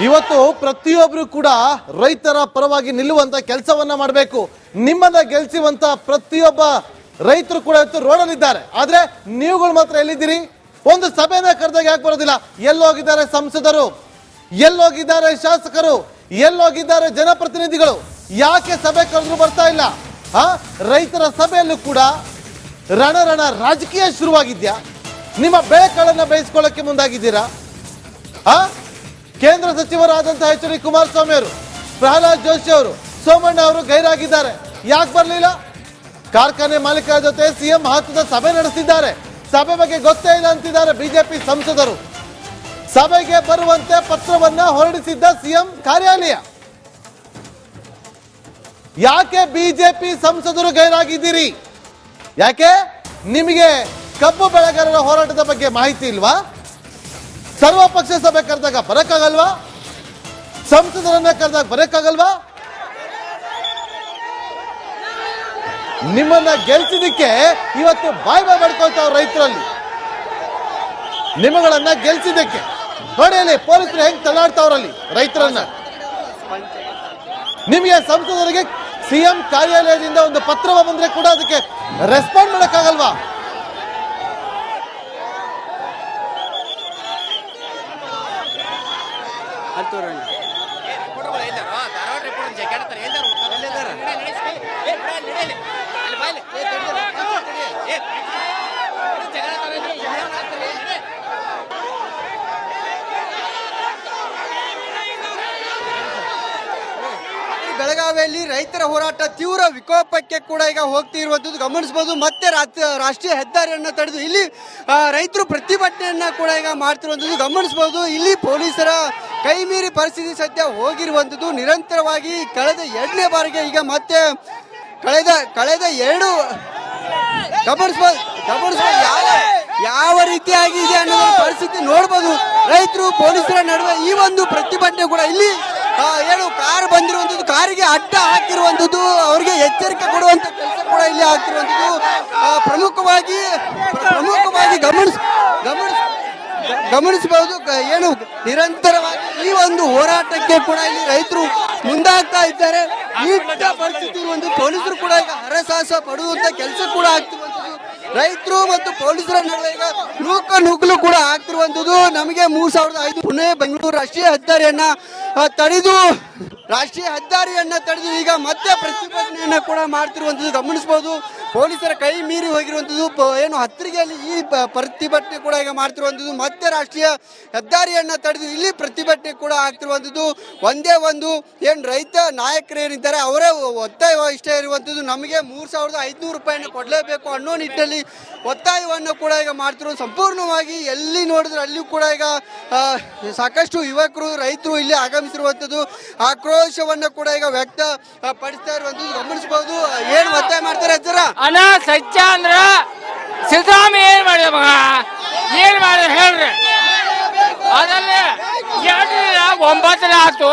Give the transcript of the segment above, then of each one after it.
ಇವತ್ತು ಪ್ರತಿಯೊಬ್ಬರು ಕೂಡ ರೈತರ ಪರವಾಗಿ ನಿಲ್ಲುವಂತ ಕೆಲಸವನ್ನ ಮಾಡಬೇಕು. ನಿಮ್ಮನ್ನ ಗೆಲ್ಸುವಂತ ಪ್ರತಿಯೊಬ್ಬ ರೈತರು ಕೂಡ ಇವತ್ತು ರೋಡಲ್ಲಿದ್ದಾರೆ. ಆದ್ರೆ ನೀವುಗಳು ಮಾತ್ರ ಎಲ್ಲಿದ್ದೀರಿ? ಒಂದು ಸಭೆನ ಕರೆದಾಗ ಯಾಕೆ ಬರೋದಿಲ್ಲ? ಎಲ್ಲೋಗಿದ್ದಾರೆ ಸಂಸದರು, ಎಲ್ಲೋಗಿದ್ದಾರೆ ಶಾಸಕರು, ಎಲ್ಲೋಗಿದ್ದಾರೆ ಜನಪ್ರತಿನಿಧಿಗಳು? ಯಾಕೆ ಸಭೆ ಕರೆದ್ರು ಬರ್ತಾ ಇಲ್ಲ? ರೈತರ ಸಭೆಯಲ್ಲೂ ಕೂಡ ರಣ ರಾಜಕೀಯ ಶುರುವಾಗಿದ್ಯಾ? ನಿಮ್ಮ ಬೆಳೆಗಳನ್ನು ಬೇಯಿಸ್ಕೊಳ್ಳಕ್ಕೆ ಮುಂದಾಗಿದ್ದೀರಾ? ಕೇಂದ್ರ ಸಚಿವರಾದಂತಹ ಎಚ್.ಡಿ. ಕುಮಾರಸ್ವಾಮಿ ಅವರು, ಪ್ರಹ್ಲಾದ್ ಜೋಶಿ ಅವರು, ಸೋಮಣ್ಣ ಅವರು ಗೈರಾಗಿದ್ದಾರೆ. ಯಾಕೆ ಬರಲಿಲ್ಲ? ಕಾರ್ಖಾನೆ ಮಾಲೀಕರ ಜೊತೆ ಸಿಎಂ ಮಹತ್ವದ ಸಭೆ ನಡೆಸಿದ್ದಾರೆ. ಸಭೆ ಬಗ್ಗೆ ಗೊತ್ತೇ ಇಲ್ಲ ಅಂತಿದ್ದಾರೆ ಬಿಜೆಪಿ ಸಂಸದರು. ಸಭೆಗೆ ಬರುವಂತೆ ಪತ್ರವನ್ನ ಹೊರಡಿಸಿದ್ದ ಸಿಎಂ ಕಾರ್ಯಾಲಯ. ಯಾಕೆ ಬಿಜೆಪಿ ಸಂಸದರು ಗೈರಾಗಿದ್ದೀರಿ? ಯಾಕೆ ನಿಮಗೆ ಕಬ್ಬು ಬೆಳೆಗಾರರ ಹೋರಾಟದ ಬಗ್ಗೆ ಮಾಹಿತಿ ಇಲ್ವಾ? ಸರ್ವಪಕ್ಷ ಸಭೆ ಕರೆದಾಗ ಬರಕ್ಕಾಗಲ್ವಾ? ಸಂಸದರನ್ನ ಕರೆದಾಗ ಬರಕ್ಕಾಗಲ್ವಾ? ನಿಮ್ಮನ್ನ ಗೆಲ್ಸಿದಕ್ಕೆ ಇವತ್ತು ಬಾಯ್ ಮಾಡ್ಕೊಳ್ತಾವ್ ರೈತರಲ್ಲಿ. ನಿಮ್ಮಗಳನ್ನ ಗೆಲ್ಸಿದಕ್ಕೆ ನೋಡಿ ಅಲ್ಲಿ ಪೊಲೀಸರು ಹೆಂಗ್ ತಳ್ಳಾಡ್ತಾವ್ರಲ್ಲಿ ರೈತರನ್ನ. ನಿಮಗೆ ಸಂಸದರಿಗೆ ಸಿಎಂ ಕಾರ್ಯಾಲಯದಿಂದ ಒಂದು ಪತ್ರವ ಬಂದ್ರೆ ಕೂಡ ಅದಕ್ಕೆ ರೆಸ್ಪಾಂಡ್ ಮಾಡಕ್ಕಾಗಲ್ವಾ? ಬೆಳಗಾವಿಯಲ್ಲಿ ರೈತರ ಹೋರಾಟ ತೀವ್ರ ವಿಕೋಪಕ್ಕೆ ಕೂಡ ಈಗ ಹೋಗ್ತಿರುವಂಥದ್ದು ಗಮನಿಸಬಹುದು. ಮತ್ತೆ ರಾಷ್ಟ್ರೀಯ ಹೆದ್ದಾರಿಯನ್ನು ತಡೆದು ಇಲ್ಲಿ ರೈತರು ಪ್ರತಿಭಟನೆಯನ್ನ ಕೂಡ ಈಗ ಮಾಡ್ತಿರುವಂಥದ್ದು ಗಮನಿಸಬಹುದು. ಇಲ್ಲಿ ಪೊಲೀಸರ ಕೈ ಮೀರಿ ಪರಿಸ್ಥಿತಿ ಸದ್ಯ ಹೋಗಿರುವಂಥದ್ದು. ನಿರಂತರವಾಗಿ ಕಳೆದ 2ನೇ ಬಾರಿಗೆ ಈಗ ಮತ್ತೆ ಕಳೆದ 2 ಗಮನಿಸಬಹುದು ಯಾವ ರೀತಿಯಾಗಿ ಇದೆ ಅನ್ನೋ ಪರಿಸ್ಥಿತಿ ನೋಡಬಹುದು. ರೈತರು ಪೊಲೀಸರ ನಡುವೆ ಈ ಒಂದು ಪ್ರತಿಭಟನೆ ಕೂಡ ಇಲ್ಲಿ ಏನು ಕಾರ್ ಬಂದಿರುವಂಥದ್ದು, ಕಾರಿಗೆ ಅಡ್ಡ ಹಾಕಿರುವಂಥದ್ದು, ಅವರಿಗೆ ಎಚ್ಚರಿಕೆ ಕೊಡುವಂತ ಕೆಲಸ ಕೂಡ ಇಲ್ಲಿ ಆಗ್ತಿರುವಂಥದ್ದು ಪ್ರಮುಖವಾಗಿ ಗಮನಿಸಬಹುದು. ಏನು ನಿರಂತರವಾಗಿ ಈ ಒಂದು ಹೋರಾಟಕ್ಕೆ ಕೂಡ ಇಲ್ಲಿ ರೈತರು ಮುಂದಾಗ್ತಾ ಇದ್ದಾರೆ. ಈ ಪರಿಸ್ಥಿತಿ ಇರುವಂತ ಪೊಲೀಸರು ಕೂಡ ಈಗ ಹರಸಾಹಸ ಪಡುವಂತ ಕೆಲಸ ಕೂಡ ಆಗ್ತಿರುವಂಥದ್ದು. ರೈತರು ಮತ್ತು ಪೊಲೀಸರ ನಡುವೆ ಈಗ ನುಗ್ಗಲು ಕೂಡ ಆಗ್ತಿರುವಂಥದ್ದು. ನಮಗೆ 3500 ಪುಣೆ ಬೆಂಗಳೂರು ರಾಷ್ಟ್ರೀಯ ಹೆದ್ದಾರಿಯನ್ನ ತಡೆದು ಈಗ ಮತ್ತೆ ಪ್ರತಿಭಟನೆಯನ್ನ ಕೂಡ ಮಾಡ್ತಿರುವಂಥದ್ದು ಗಮನಿಸಬಹುದು. ಪೊಲೀಸರ ಕೈ ಮೀರಿ ಹೋಗಿರುವಂಥದ್ದು. ಏನು ಹತ್ತಿರಿಗೆಯಲ್ಲಿ ಈ ಪ್ರತಿಭಟನೆ ಕೂಡ ಈಗ ಮಾಡ್ತಿರುವಂಥದ್ದು. ಮತ್ತೆ ರಾಷ್ಟ್ರೀಯ ಹೆದ್ದಾರಿಯನ್ನ ತಡೆದು ಇಲ್ಲಿ ಪ್ರತಿಭಟನೆ ಕೂಡ ಆಗ್ತಿರುವಂಥದ್ದು. ಒಂದೇ ಒಂದು ಏನು ರೈತ ನಾಯಕರು ಏನಿದ್ದಾರೆ ಅವರೇ ಒತ್ತಾಯ ಇಷ್ಟೇ ಇರುವಂಥದ್ದು, ನಮಗೆ 3500 ರೂಪಾಯಿಯನ್ನು ಕೊಡಲೇಬೇಕು ಅನ್ನೋ ನಿಟ್ಟಿನಲ್ಲಿ ಒತ್ತಾಯವನ್ನು ಕೂಡ ಈಗ ಮಾಡ್ತಿರುವುದು. ಸಂಪೂರ್ಣವಾಗಿ ಎಲ್ಲಿ ನೋಡಿದ್ರೆ ಅಲ್ಲಿಯೂ ಕೂಡ ಈಗ ಸಾಕಷ್ಟು ಯುವಕರು ರೈತರು ಇಲ್ಲಿ ಆಗಮಿಸಿರುವಂಥದ್ದು. ಆಕ್ರೋಶವನ್ನು ಕೂಡ ಈಗ ವ್ಯಕ್ತ ಪಡಿಸ್ತಾ ಇರುವಂಥದ್ದು ಗಮನಿಸಬಹುದು. ಏನು ಒತ್ತಾಯ ಮಾಡ್ತಾರೆ ಅಜ್ಜರ? ಅಣ್ಣ ಸತ್ಯ ಅಂದ್ರ ಸಿದ್ದರಾಮ ಏನ್ ಮಾಡಿದ ಮಗ, ಏನ್ ಮಾಡಿದ ಹೇಳ್ರಿ. ಅದಲ್ಲೇ 9 ಆಯ್ತು,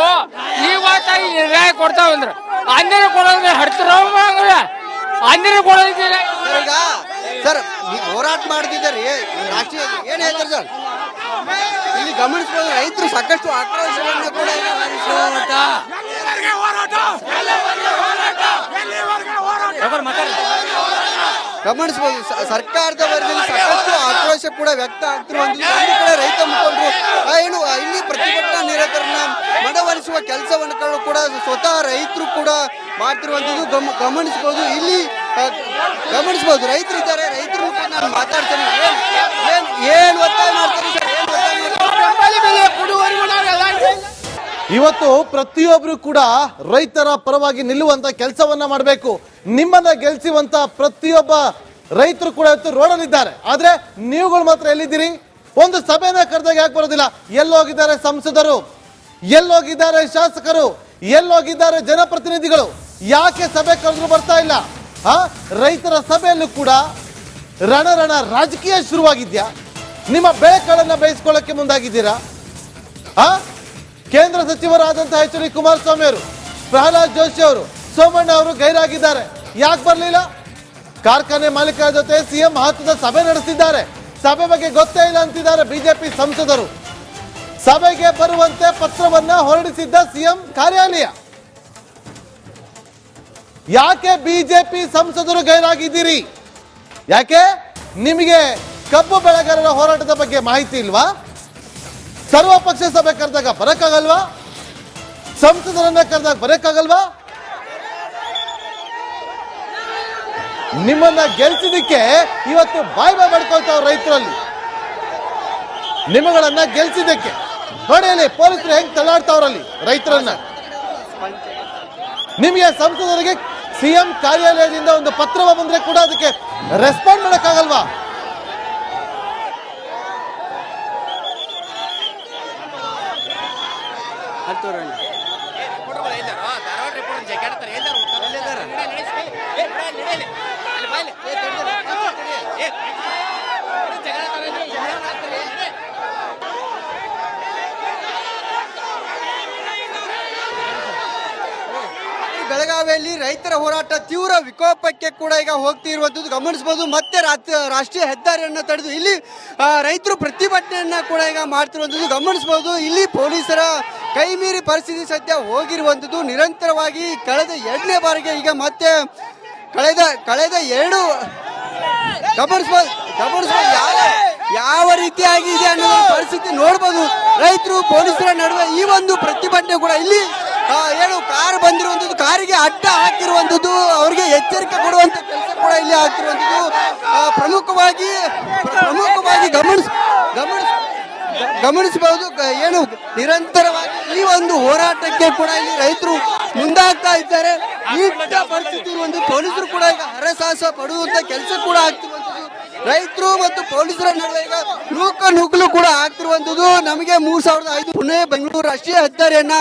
ಇವತ್ತಾಗಿ ನಿರ್ಣಯ ಕೊಡ್ತಾವಂದ್ರ ಅಂದಿನ ಕೊಡೋದ್ರೆ ಹಡ್ತಾರ ಅಂದಿನ ಕೊಡೋದಿಲ್ಲ. ಈಗ ಸರ್ ಹೋರಾಟ ಮಾಡ್ತಿದ್ದಾರೆ ರಾಷ್ಟ್ರೀಯ ಏನ್ ಹೇಳ್ತಾರೆ ಸರ್? ಇಲ್ಲಿ ಗಮನಿಸಬಹುದು ರೈತರು ಸಾಕಷ್ಟು ಆಕ್ರೋಶವನ್ನು ಕೂಡ ಗಮನಿಸಬಹುದು. ಸರ್ಕಾರದ ವರದಿಯಲ್ಲಿ ಸಾಕಷ್ಟು ಆಕ್ರೋಶ ಕೂಡ ವ್ಯಕ್ತ ಆಗ್ತಿರುವಂಥದ್ದು. ಕೂಡ ರೈತ ಮುಖಂಡರು ಏನು ಇಲ್ಲಿ ಪ್ರತಿಭಟನಾ ನಿರತರನ್ನ ಮನವೊಲಿಸುವ ಕೆಲಸವನ್ನು ಕೂಡ ಸ್ವತಃ ರೈತರು ಕೂಡ ಮಾಡ್ತಿರುವಂಥದ್ದು ಗಮನಿಸಬಹುದು. ಇಲ್ಲಿ ಗಮನಿಸಬಹುದು ರೈತರಿದ್ದಾರೆ, ರೈತರು ನಾನು ಮಾತಾಡ್ತೇನೆ. ಏನ್ ಒತ್ತಾಯ ಮಾಡ್ತಾರೆ ಸರ್? ಇವತ್ತು ಪ್ರತಿಯೊಬ್ಬರು ಕೂಡ ರೈತರ ಪರವಾಗಿ ನಿಲ್ಲುವಂತ ಕೆಲಸವನ್ನ ಮಾಡಬೇಕು. ನಿಮ್ಮನ್ನ ಗೆಲ್ಸುವಂತ ಪ್ರತಿಯೊಬ್ಬ ರೈತರು ಕೂಡ ಇವತ್ತು ರೋಡಲ್ಲಿದ್ದಾರೆ. ಆದ್ರೆ ನೀವುಗಳು ಮಾತ್ರ ಎಲ್ಲಿದ್ದೀರಿ? ಒಂದು ಸಭೆನ ಕರೆದಾಗ ಯಾಕೆ ಬರೋದಿಲ್ಲ? ಎಲ್ಲೋಗಿದ್ದಾರೆ ಸಂಸದರು, ಎಲ್ಲೋಗಿದ್ದಾರೆ ಶಾಸಕರು, ಎಲ್ಲೋಗಿದ್ದಾರೆ ಜನಪ್ರತಿನಿಧಿಗಳು? ಯಾಕೆ ಸಭೆ ಕರೆದ್ರು ಬರ್ತಾ ಇಲ್ಲ? ರೈತರ ಸಭೆಯಲ್ಲೂ ಕೂಡ ರಣ ರಾಜಕೀಯ ಶುರುವಾಗಿದ್ಯಾ? ನಿಮ್ಮ ಬೆಳೆಗಳನ್ನು ಬೇಯಿಸ್ಕೊಳ್ಳಕ್ಕೆ ಮುಂದಾಗಿದ್ದೀರಾ? ಕೇಂದ್ರ ಸಚಿವರಾದಂತಹ ಎಚ್.ಡಿ. ಕುಮಾರಸ್ವಾಮಿ ಅವರು, ಪ್ರಹ್ಲಾದ್ ಜೋಶಿ ಅವರು, ಸೋಮಣ್ಣ ಅವರು ಗೈರಾಗಿದ್ದಾರೆ. ಯಾಕೆ ಬರಲಿಲ್ಲ? ಕಾರ್ಖಾನೆ ಮಾಲೀಕರ ಜೊತೆ ಸಿಎಂ ಮಹತ್ವದ ಸಭೆ ನಡೆಸಿದ್ದಾರೆ. ಸಭೆ ಬಗ್ಗೆ ಗೊತ್ತೇ ಇಲ್ಲ ಅಂತಿದ್ದಾರೆ ಬಿಜೆಪಿ ಸಂಸದರು. ಸಭೆಗೆ ಬರುವಂತೆ ಪತ್ರವನ್ನ ಹೊರಡಿಸಿದ್ದ ಸಿಎಂ ಕಾರ್ಯಾಲಯ. ಯಾಕೆ ಬಿಜೆಪಿ ಸಂಸದರು ಗೈರಾಗಿದ್ದೀರಿ? ಯಾಕೆ ನಿಮಗೆ ಕಬ್ಬು ಬೆಳೆಗಾರರ ಹೋರಾಟದ ಬಗ್ಗೆ ಮಾಹಿತಿ ಇಲ್ವಾ? ಸರ್ವಪಕ್ಷ ಸಭೆ ಕರೆದಾಗ ಬರಕ್ಕಾಗಲ್ವಾ? ಸಂಸದರನ್ನ ಕರೆದಾಗ ಬರಕ್ಕಾಗಲ್ವಾ? ನಿಮ್ಮನ್ನ ಗೆಲ್ಸಿದಕ್ಕೆ ಇವತ್ತು ಬಾಯ್ ಮಾಡ್ಕೊಳ್ತಾವ್ರ ರೈತರಲ್ಲಿ. ನಿಮ್ಮಗಳನ್ನ ಗೆಲ್ಸಿದ್ದಕ್ಕೆ ನೋಡಿ ಅಲ್ಲಿ ಪೊಲೀಸರು ಹೆಂಗ್ ತಳ್ಳಾಡ್ತಾವ್ರಲ್ಲಿ ರೈತರನ್ನ. ನಿಮಗೆ ಸಂಸದರಿಗೆ ಸಿಎಂ ಕಾರ್ಯಾಲಯದಿಂದ ಒಂದು ಪತ್ರವ ಬಂದ್ರೆ ಕೂಡ ಅದಕ್ಕೆ ರೆಸ್ಪಾಂಡ್ ಮಾಡಕ್ಕಾಗಲ್ವಾ? ಬೆಳಗಾವಿಯಲ್ಲಿ ರೈತರ ಹೋರಾಟ ತೀವ್ರ ವಿಕೋಪಕ್ಕೆ ಕೂಡ ಈಗ ಹೋಗ್ತಿರುವಂಥದ್ದು ಗಮನಿಸಬಹುದು. ಮತ್ತೆ ರಾಷ್ಟ್ರೀಯ ಹೆದ್ದಾರಿಯನ್ನು ತಡೆದು ಇಲ್ಲಿ ರೈತರು ಪ್ರತಿಭಟನೆಯನ್ನ ಕೂಡ ಈಗ ಮಾಡ್ತಿರುವಂಥದ್ದು ಗಮನಿಸಬಹುದು. ಇಲ್ಲಿ ಪೊಲೀಸರ ಕೈ ಮೀರಿ ಪರಿಸ್ಥಿತಿ ಸದ್ಯ ಹೋಗಿರುವಂಥದ್ದು. ನಿರಂತರವಾಗಿ ಕಳೆದ 2ನೇ ಬಾರಿಗೆ ಈಗ ಮತ್ತೆ ಕಳೆದ 2 ಗಮನಿಸಬಹುದು ಯಾವ ರೀತಿಯಾಗಿ ಇದೆ ಅನ್ನೋ ಪರಿಸ್ಥಿತಿ ನೋಡಬಹುದು. ರೈತರು ಪೊಲೀಸರ ನಡುವೆ ಈ ಒಂದು ಪ್ರತಿಭಟನೆ ಕೂಡ ಇಲ್ಲಿ ಏನು ಕಾರ್ ಬಂದಿರುವಂಥದ್ದು, ಕಾರಿಗೆ ಅಡ್ಡ ಹಾಕಿರುವಂಥದ್ದು, ಅವರಿಗೆ ಎಚ್ಚರಿಕೆ ಕೊಡುವಂತ ಕೆಲಸ ಕೂಡ ಇಲ್ಲಿ ಆಗ್ತಿರುವಂಥದ್ದು ಪ್ರಮುಖವಾಗಿ ಗಮನಿಸಬಹುದು. ಏನು ನಿರಂತರವಾಗಿ ಈ ಒಂದು ಹೋರಾಟಕ್ಕೆ ಕೂಡ ಇಲ್ಲಿ ರೈತರು ಮುಂದಾಗ್ತಾ ಇದ್ದಾರೆ. ಈ ಪರಿಸ್ಥಿತಿ ಇರುವಂಥದ್ದು ಪೊಲೀಸರು ಕೂಡ ಈಗ ಹರಸಾಹಸ ಪಡುವಂತ ಕೆಲಸ ಕೂಡ ಆಗ್ತಿರುವಂಥದ್ದು. ರೈತರು ಮತ್ತು ಪೊಲೀಸರ ನಡುವೆ ಈಗ ನೂಕಲು ಕೂಡ ಆಗ್ತಿರುವಂಥದ್ದು. ನಮಗೆ 3005 ಪುಣೆ ಬೆಂಗಳೂರು ರಾಷ್ಟ್ರೀಯ ಹೆದ್ದಾರಿಯನ್ನ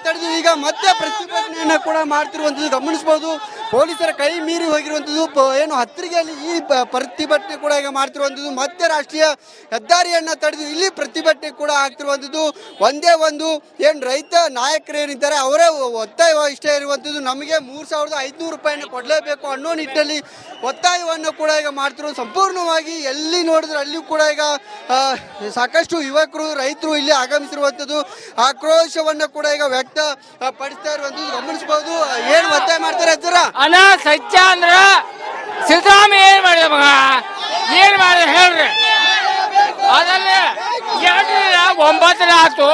ತಡೆದು ಈಗ ಮತ್ತೆ ಪ್ರತಿಭಟನೆಯನ್ನ ಕೂಡ ಮಾಡ್ತಿರುವಂಥದ್ದು ಗಮನಿಸಬಹುದು. ಪೊಲೀಸರ ಕೈ ಮೀರಿ ಹೋಗಿರುವಂಥದ್ದು ಏನು ಹತ್ತಿರಿಗೆಯಲ್ಲಿ ಈ ಪ್ರತಿಭಟನೆ ಕೂಡ ಈಗ ಮಾಡ್ತಿರುವಂಥದ್ದು. ಮತ್ತೆ ರಾಷ್ಟ್ರೀಯ ಹೆದ್ದಾರಿಯನ್ನ ತಡೆದು ಇಲ್ಲಿ ಪ್ರತಿಭಟನೆ ಕೂಡ ಆಗ್ತಿರುವಂಥದ್ದು. ಒಂದೇ ಒಂದು ಏನು ರೈತ ನಾಯಕರು ಏನಿದ್ದಾರೆ ಅವರೇ ಒತ್ತಾಯ ಇಷ್ಟೇ ಇರುವಂಥದ್ದು, ನಮಗೆ 3500 ರೂಪಾಯಿನ ಕೊಡಲೇಬೇಕು ಅನ್ನೋ ನಿಟ್ಟಿನಲ್ಲಿ ಒತ್ತಾಯವನ್ನು ಕೂಡ ಈಗ ಮಾಡ್ತಿರೋ. ಸಂಪೂರ್ಣವಾಗಿ ಎಲ್ಲಿ ನೋಡಿದ್ರೆ ಅಲ್ಲಿಯೂ ಕೂಡ ಈಗ ಸಾಕಷ್ಟು ಯುವಕರು ರೈತರು ಇಲ್ಲಿ ಆಗಮಿಸಿರುವಂಥದ್ದು, ಆಕ್ರೋಶವನ್ನು ಕೂಡ ಈಗ ವ್ಯಕ್ತ ಪಡಿಸ್ತಾ ಇರುವಂಥದ್ದು ಗಮನಿಸಬಹುದು. ಏನು ಒತ್ತಾಯ ಮಾಡ್ತಾರೆ ಸರ? ಅಣ್ಣ ಸತ್ಯ ಅಂದ್ರ ಸಿದ್ದರಾಮಯ್ಯ ಏನ್ ಮಾಡಿದ ಮಗ? ಏನ್ ಮಾಡಿದ ಹೇಳ್ರಿ? ಅದಲ್ಲ 9 ಆತು,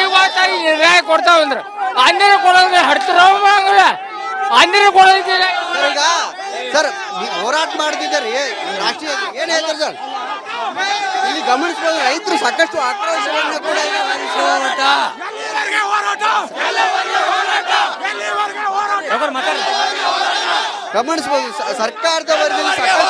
ಇವತ್ತ ನಿರ್ಣಯ ಕೊಡ್ತಾವಂದ್ರ ಅಂದಿನ ಕೊಡೋದ್ರೆ ಹಡ್ತಾರ ಅಂದಿನ ಕೊಡೋದಿಲ್ಲ. ಈಗ ಸರ್ ಹೋರಾಟ ಮಾಡ್ತಿದ್ದಾರೆ ರಾಷ್ಟ್ರೀಯ ಏನ್ ಹೇಳ್ತಾರೆ ಸರ್? ಇಲ್ಲಿ ಗಮನಿಸಬಹುದು ರೈತರು ಸಾಕಷ್ಟು ಆಕ್ರೋಶವನ್ನು ಕೂಡ ಗಮನಿಸಬಹುದು. ಸರ್ಕಾರದ ವರದಿಯಲ್ಲಿ ಸಾಕಷ್ಟು